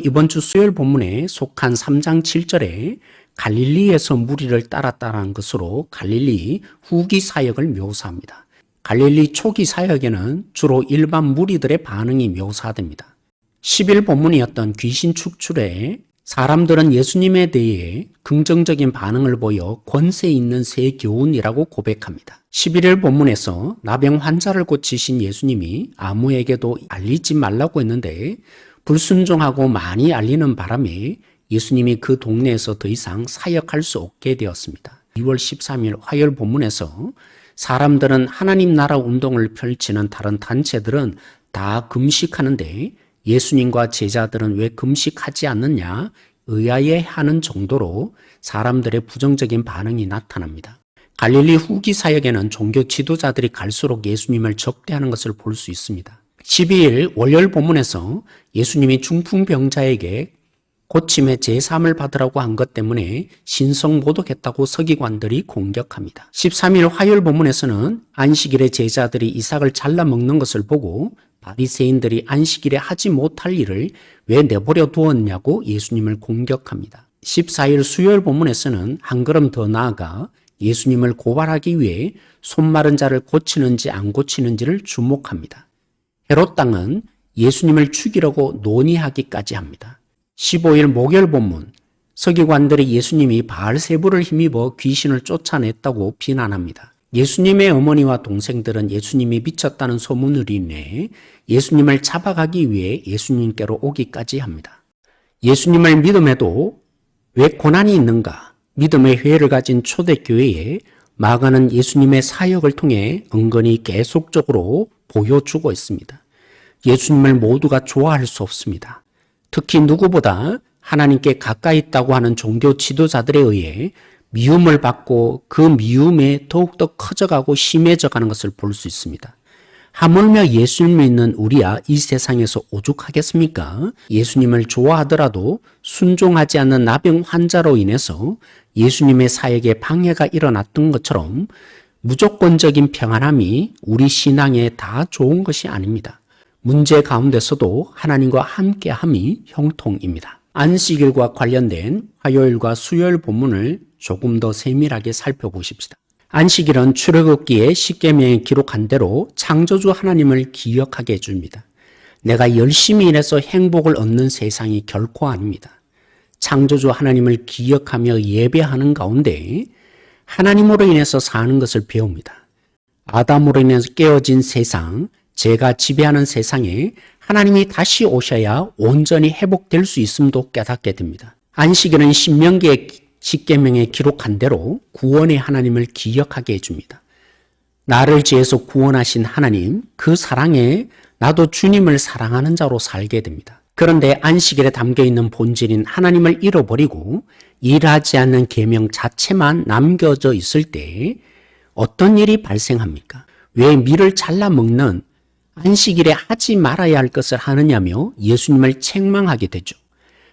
이번 주 수요일 본문에 속한 3장 7절에 갈릴리에서 무리를 따랐다는 것으로 갈릴리 후기 사역을 묘사합니다. 갈릴리 초기 사역에는 주로 일반 무리들의 반응이 묘사됩니다. 10일 본문이었던 귀신 축출에 사람들은 예수님에 대해 긍정적인 반응을 보여 권세 있는 새 교훈이라고 고백합니다. 11일 본문에서 나병 환자를 고치신 예수님이 아무에게도 알리지 말라고 했는데 불순종하고 많이 알리는 바람에 예수님이 그 동네에서 더 이상 사역할 수 없게 되었습니다. 2월 13일 화요일 본문에서 사람들은 하나님 나라 운동을 펼치는 다른 단체들은 다 금식하는데 예수님과 제자들은 왜 금식하지 않느냐 의아해하는 정도로 사람들의 부정적인 반응이 나타납니다. 갈릴리 후기 사역에는 종교 지도자들이 갈수록 예수님을 적대하는 것을 볼 수 있습니다. 12일 월요일 본문에서 예수님이 중풍병자에게 고침의 제3을 받으라고 한 것 때문에 신성모독했다고 서기관들이 공격합니다. 13일 화요일 본문에서는 안식일에 제자들이 이삭을 잘라 먹는 것을 보고 바리새인들이 안식일에 하지 못할 일을 왜 내버려 두었냐고 예수님을 공격합니다. 14일 수요일 본문에서는 한 걸음 더 나아가 예수님을 고발하기 위해 손 마른 자를 고치는지 안 고치는지를 주목합니다. 헤롯 당은 예수님을 죽이려고 논의하기까지 합니다. 15일 목요일 본문, 서기관들이 예수님이 바알세불을 힘입어 귀신을 쫓아냈다고 비난합니다. 예수님의 어머니와 동생들은 예수님이 미쳤다는 소문을 인해 예수님을 잡아가기 위해 예수님께로 오기까지 합니다. 예수님을 믿음에도 왜 고난이 있는가? 믿음의 회를 가진 초대교회에 마가는 예수님의 사역을 통해 은근히 계속적으로 보여주고 있습니다. 예수님을 모두가 좋아할 수 없습니다. 특히 누구보다 하나님께 가까이 있다고 하는 종교 지도자들에 의해 미움을 받고 그 미움에 더욱더 커져가고 심해져가는 것을 볼 수 있습니다. 하물며 예수님을 믿는 우리야 이 세상에서 오죽하겠습니까? 예수님을 좋아하더라도 순종하지 않는 나병 환자로 인해서 예수님의 사역에 방해가 일어났던 것처럼 무조건적인 평안함이 우리 신앙에 다 좋은 것이 아닙니다. 문제 가운데서도 하나님과 함께함이 형통입니다. 안식일과 관련된 화요일과 수요일 본문을 조금 더 세밀하게 살펴보십시다. 안식일은 출애굽기에 십계명에 기록한 대로 창조주 하나님을 기억하게 해줍니다. 내가 열심히 일해서 행복을 얻는 세상이 결코 아닙니다. 창조주 하나님을 기억하며 예배하는 가운데 하나님으로 인해서 사는 것을 배웁니다. 아담으로 인해서 깨어진 세상, 죄가 지배하는 세상에 하나님이 다시 오셔야 온전히 회복될 수 있음도 깨닫게 됩니다. 안식일은 신명기의 십계명에 기록한 대로 구원의 하나님을 기억하게 해줍니다. 나를 지어서 구원하신 하나님, 그 사랑에 나도 주님을 사랑하는 자로 살게 됩니다. 그런데 안식일에 담겨있는 본질인 하나님을 잃어버리고 일하지 않는 계명 자체만 남겨져 있을 때 어떤 일이 발생합니까? 왜 밀을 잘라 먹는 안식일에 하지 말아야 할 것을 하느냐며 예수님을 책망하게 되죠.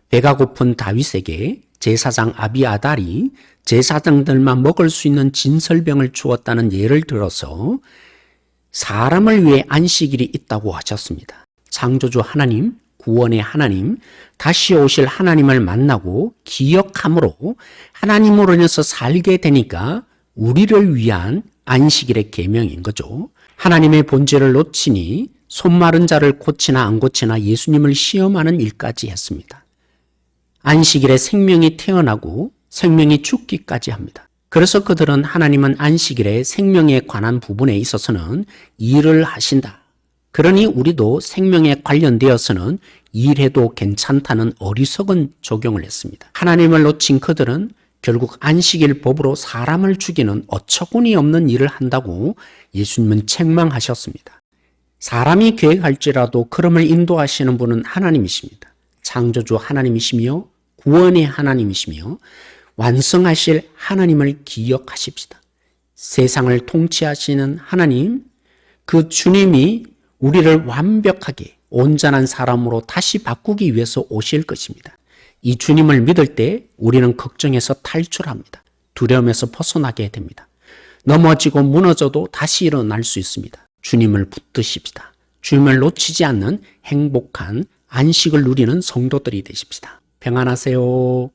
배가 고픈 다윗에게 제사장 아비아달이 제사장들만 먹을 수 있는 진설병을 주었다는 예를 들어서 사람을 위해 안식일이 있다고 하셨습니다. 창조주 하나님, 구원의 하나님, 다시 오실 하나님을 만나고 기억함으로 하나님으로 인해서 살게 되니까 우리를 위한 안식일의 계명인 거죠. 하나님의 본질을 놓치니 손 마른 자를 고치나 안 고치나 예수님을 시험하는 일까지 했습니다. 안식일에 생명이 태어나고 생명이 죽기까지 합니다. 그래서 그들은 하나님은 안식일에 생명에 관한 부분에 있어서는 일을 하신다. 그러니 우리도 생명에 관련되어서는 일해도 괜찮다는 어리석은 적용을 했습니다. 하나님을 놓친 그들은 결국 안식일 법으로 사람을 죽이는 어처구니 없는 일을 한다고 예수님은 책망하셨습니다. 사람이 계획할지라도 걸음을 인도하시는 분은 하나님이십니다. 창조주 하나님이시며 구원의 하나님이시며 완성하실 하나님을 기억하십시다. 세상을 통치하시는 하나님, 그 주님이 우리를 완벽하게 온전한 사람으로 다시 바꾸기 위해서 오실 것입니다. 이 주님을 믿을 때 우리는 걱정에서 탈출합니다. 두려움에서 벗어나게 됩니다. 넘어지고 무너져도 다시 일어날 수 있습니다. 주님을 붙드십시다. 주님을 놓치지 않는 행복한 안식을 누리는 성도들이 되십시다. 평안하세요.